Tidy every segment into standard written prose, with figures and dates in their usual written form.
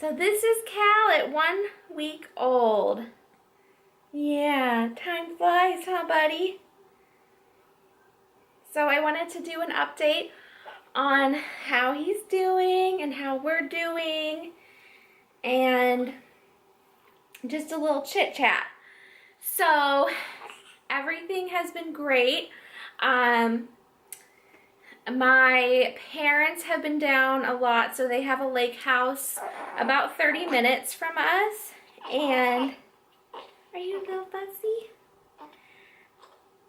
So this is Cal at 1 week old. Yeah, time flies, huh, buddy? So I wanted to do an update on how he's doing and how we're doing, and just a little chit chat. So everything has been great. My parents have been down a lot, so they have a lake house about 30 minutes from us. And are you a little fussy?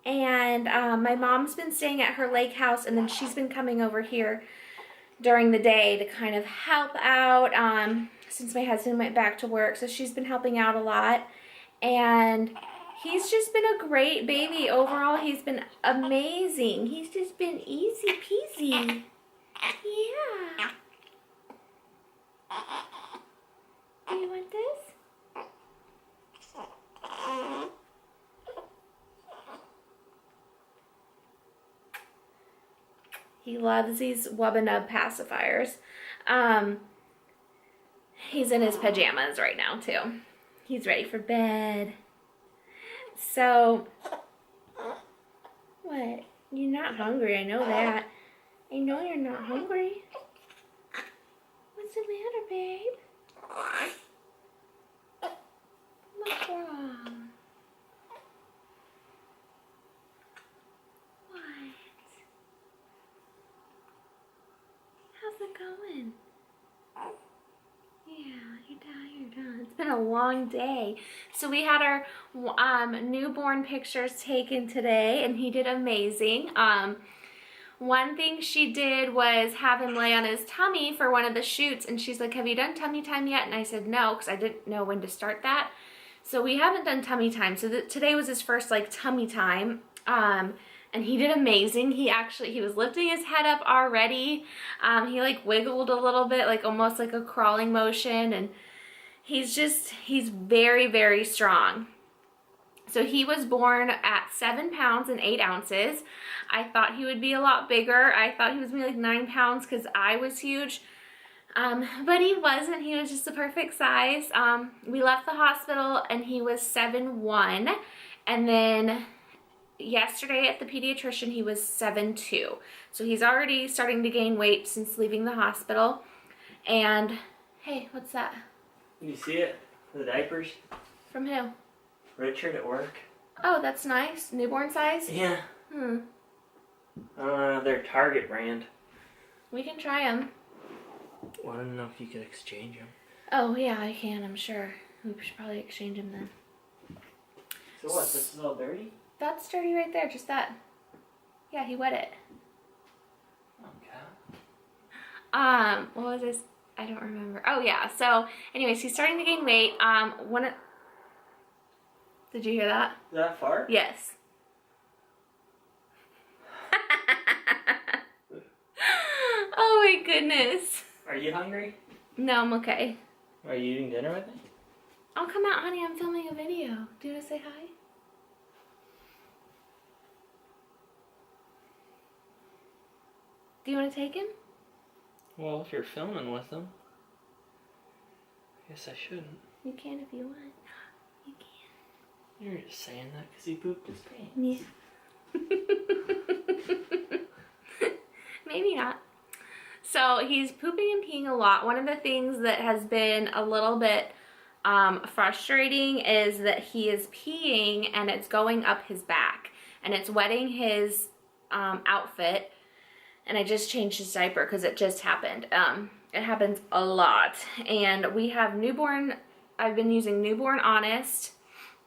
And my mom's been staying at her lake house, and then she's been coming over here during the day to kind of help out since my husband went back to work. So she's been helping out a lot, and he's just been a great baby overall. He's been amazing. He's just been easy peasy. Yeah. Do you want this? He loves these Wubba Nub pacifiers. He's in his pajamas right now too. He's ready for bed. So, what? You're not hungry, I know that. I know you're not hungry. What's the matter, babe? What's wrong? What? How's it going? Yeah, you're tired, huh? It's been a long day. So we had our newborn pictures taken today, and he did amazing. One thing she did was have him lay on his tummy for one of the shoots, and she's like, have you done tummy time yet? And I said no, because I didn't know when to start that. So we haven't done tummy time. So today was his first like tummy time. And he did amazing. He was lifting his head up already. He like wiggled a little bit, like almost like a crawling motion. And he's very, very strong. So he was born at 7 pounds and 8 ounces. I thought he would be a lot bigger. I thought he was maybe like 9 pounds because I was huge. But he wasn't. He was just the perfect size. We left the hospital and he was 7'1". And then yesterday at the pediatrician he was 7'2". So he's already starting to gain weight since leaving the hospital. And hey, what's that? You see it? The diapers? From who? Richard at work. Oh, that's nice. Newborn size? Yeah. They're Target brand. We can try them. Well, I don't know if you could exchange them. Oh yeah, I can, I'm sure. We should probably exchange them then. So what, this is all dirty? That's dirty right there, just that. Yeah, he wet it. Okay. What was this? I don't remember. Oh yeah, so anyways, he's starting to gain weight. Did you hear that? Is that fart? Yes. Oh my goodness. Are you hungry? No, I'm okay. Are you eating dinner with me? I'll come out, honey. I'm filming a video. Do you want to say hi? Do you want to take him? Well, if you're filming with them, I guess I shouldn't. You can if you want. You can. You're just saying that because he pooped his pants. Yeah. Maybe not. So he's pooping and peeing a lot. One of the things that has been a little bit frustrating is that he is peeing and it's going up his back and it's wetting his outfit. And I just changed his diaper because it just happened. It happens a lot. And we have I've been using Newborn Honest.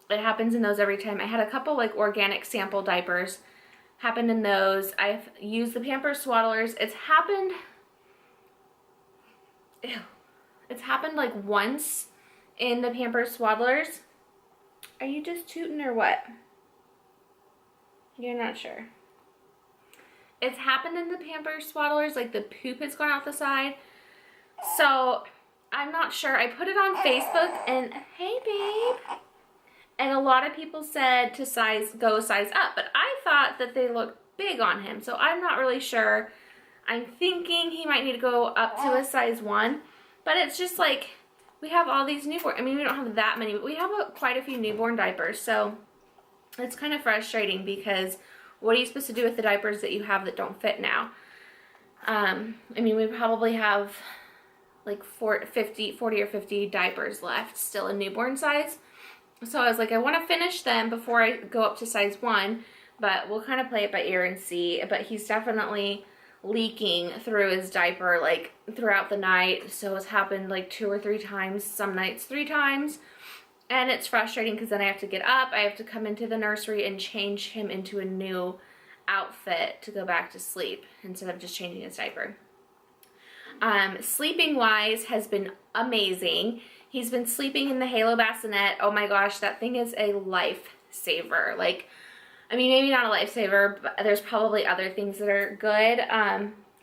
It happens in those every time. I had a couple like organic sample diapers. Happened in those. I've used the Pampers Swaddlers. It's happened like once in the Pampers Swaddlers. Are you just tooting or what? You're not sure. It's happened in the Pampers Swaddlers, like the poop has gone out the side. So I'm not sure. I put it on Facebook and hey babe. And a lot of people said to go size up, but I thought that they looked big on him. So I'm not really sure. I'm thinking he might need to go up to a size 1, but it's just like we have all these newborn, I mean, we don't have that many, but we have quite a few newborn diapers. So it's kind of frustrating because what are you supposed to do with the diapers that you have that don't fit now? I mean, we probably have like 40 or 50 diapers left still in newborn size. So I was like, I want to finish them before I go up to size 1, but we'll kind of play it by ear and see. But he's definitely leaking through his diaper like throughout the night. So it's happened like 2 or 3 times, some nights 3 times. And it's frustrating because then I have to get up, I have to come into the nursery and change him into a new outfit to go back to sleep instead of just changing his diaper. Sleeping wise has been amazing. He's been sleeping in the Halo bassinet. Oh my gosh, that thing is a lifesaver. Like, I mean, maybe not a lifesaver, but there's probably other things that are good.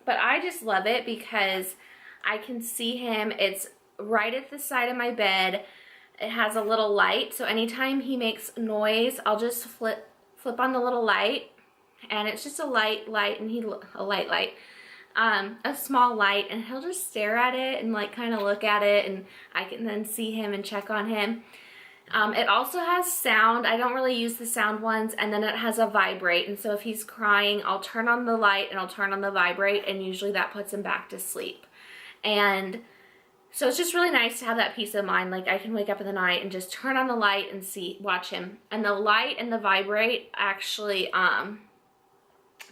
But I just love it because I can see him. It's right at the side of my bed. It has a little light, so anytime he makes noise, I'll just flip on the little light, and it's just a light, and a small light, and he'll just stare at it and like kind of look at it, and I can then see him and check on him. It also has sound. I don't really use the sound ones, and then it has a vibrate, and so if he's crying, I'll turn on the light and I'll turn on the vibrate, and usually that puts him back to sleep. And so it's just really nice to have that peace of mind. Like, I can wake up in the night and just turn on the light and watch him. And the light and the vibrate actually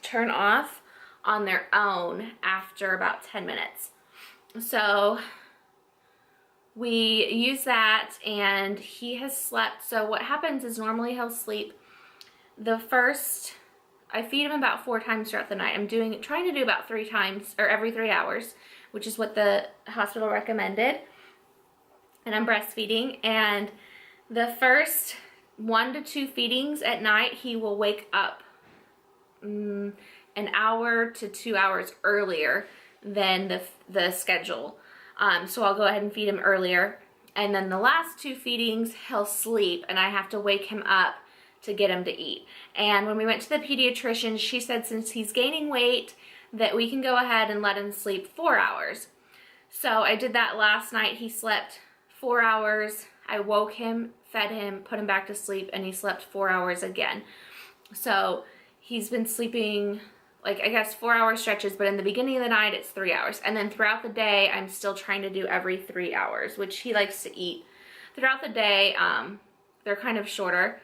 turn off on their own after about 10 minutes. So we use that, and he has slept. So what happens is normally he'll sleep I feed him about 4 times throughout the night. I'm trying to do about 3 times, or every 3 hours, which is what the hospital recommended. And I'm breastfeeding, and the first 1 to 2 feedings at night, he will wake up an hour to 2 hours earlier than the schedule. So I'll go ahead and feed him earlier. And then the last 2 feedings, he'll sleep, and I have to wake him up to get him to eat. And when we went to the pediatrician, she said since he's gaining weight, that we can go ahead and let him sleep 4 hours. So I did that last night. He slept 4 hours. I woke him, fed him, put him back to sleep, and he slept 4 hours again. So he's been sleeping, like, I guess 4-hour stretches, but in the beginning of the night, it's 3 hours. And then throughout the day, I'm still trying to do every 3 hours, which he likes to eat. Throughout the day, they're kind of shorter.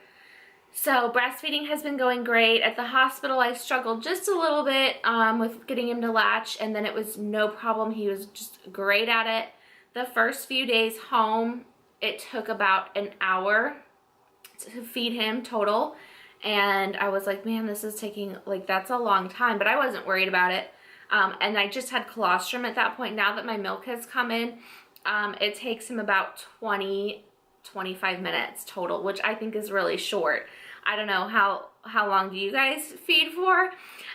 So breastfeeding has been going great. At the hospital, I struggled just a little bit with getting him to latch, and then it was no problem. He was just great at it. The first few days home, it took about an hour to feed him total. And I was like, man, this is taking, like, that's a long time. But I wasn't worried about it. And I just had colostrum at that point. Now that my milk has come in, it takes him about 25 minutes total, which I think is really short. I don't know, how long do you guys feed for?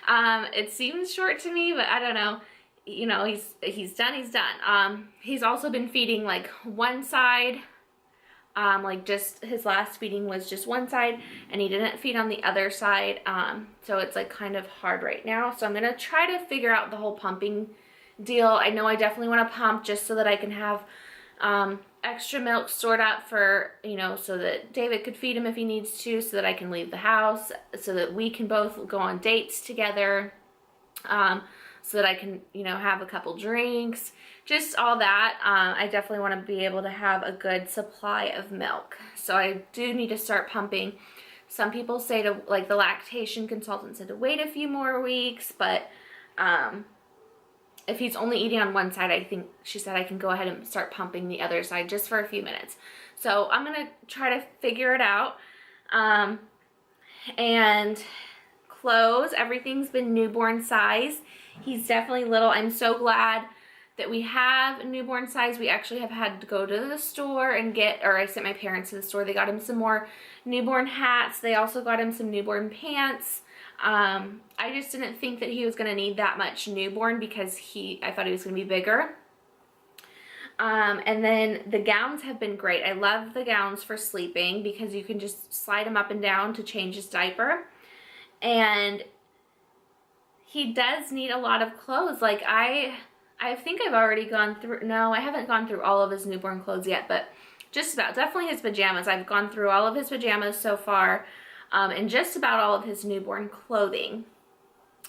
It seems short to me, but I don't know. You know, he's done. He's also been feeding like one side. Like just his last feeding was just one side, and he didn't feed on the other side. So it's like kind of hard right now. So I'm gonna try to figure out the whole pumping deal. I know I definitely want to pump just so that I can have extra milk stored up for, you know, so that David could feed him if he needs to, so that I can leave the house, so that we can both go on dates together, so that I can, you know, have a couple drinks, just all that. I definitely want to be able to have a good supply of milk. So I do need to start pumping. Some people say to, like the lactation consultant said to wait a few more weeks, but if he's only eating on one side, I think she said I can go ahead and start pumping the other side just for a few minutes. So I'm going to try to figure it out. And clothes, everything's been newborn size. He's definitely little. I'm so glad that we have newborn size. We actually have had to go to the store and I sent my parents to the store. They got him some more newborn hats. They also got him some newborn pants. I just didn't think that he was going to need that much newborn because I thought he was going to be bigger. And then the gowns have been great. I love the gowns for sleeping because you can just slide him up and down to change his diaper. And he does need a lot of clothes. Like I think I've already gone through, no, I haven't gone through all of his newborn clothes yet, but just about, definitely his pajamas. I've gone through all of his pajamas so far, and just about all of his newborn clothing.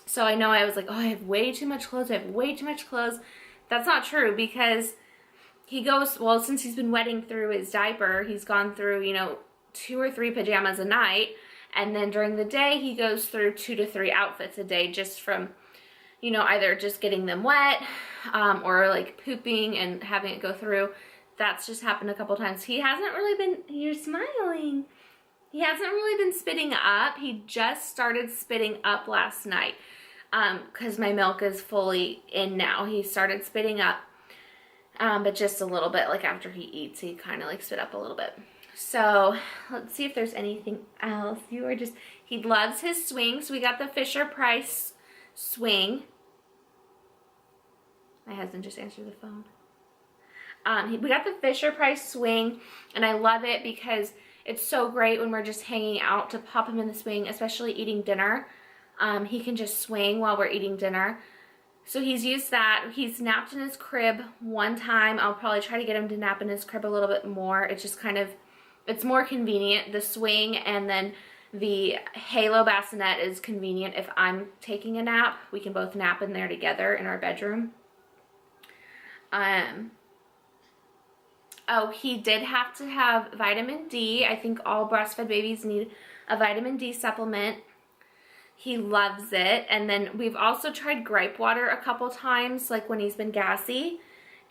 So I know I was like, oh, I have way too much clothes, I have way too much clothes. That's not true, because he goes, well, since he's been wetting through his diaper, he's gone through, you know, 2 or 3 pajamas a night, and then during the day, he goes through 2 to 3 outfits a day just from, you know, either just getting them wet, or like pooping and having it go through. That's just happened a couple times. He hasn't really been, you're smiling. He hasn't really been spitting up. He just started spitting up last night, because my milk is fully in now. He started spitting up, but just a little bit, like after he eats, he kind of like spit up a little bit. So let's see if there's anything else. He loves his swing. So we got the Fisher-Price swing. My husband just answered the phone. We got the Fisher-Price swing, and I love it because it's so great when we're just hanging out to pop him in the swing, especially eating dinner. He can just swing while we're eating dinner. So he's used that. He's napped in his crib one time. I'll probably try to get him to nap in his crib a little bit more. It's just kind of, it's more convenient, the swing, and then the Halo bassinet is convenient if I'm taking a nap. We can both nap in there together in our bedroom. Oh, he did have to have vitamin D. I think all breastfed babies need a vitamin D supplement. He loves it. And then we've also tried gripe water a couple times, like when he's been gassy,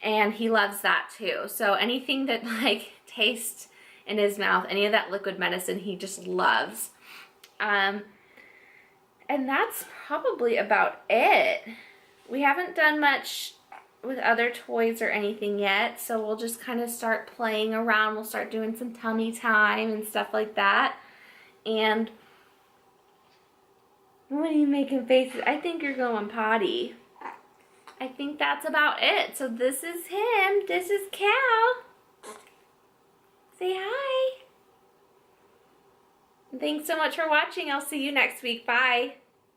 and he loves that too. So anything that like tastes in his mouth, any of that liquid medicine, he just loves. And that's probably about it. We haven't done much with other toys or anything yet, so we'll just kind of start playing around. We'll start doing some tummy time and stuff like that. And what are you making faces? I think you're going potty. I think that's about it. So this is him. This is Cal. Say hi. Thanks so much for watching. I'll see you next week. Bye.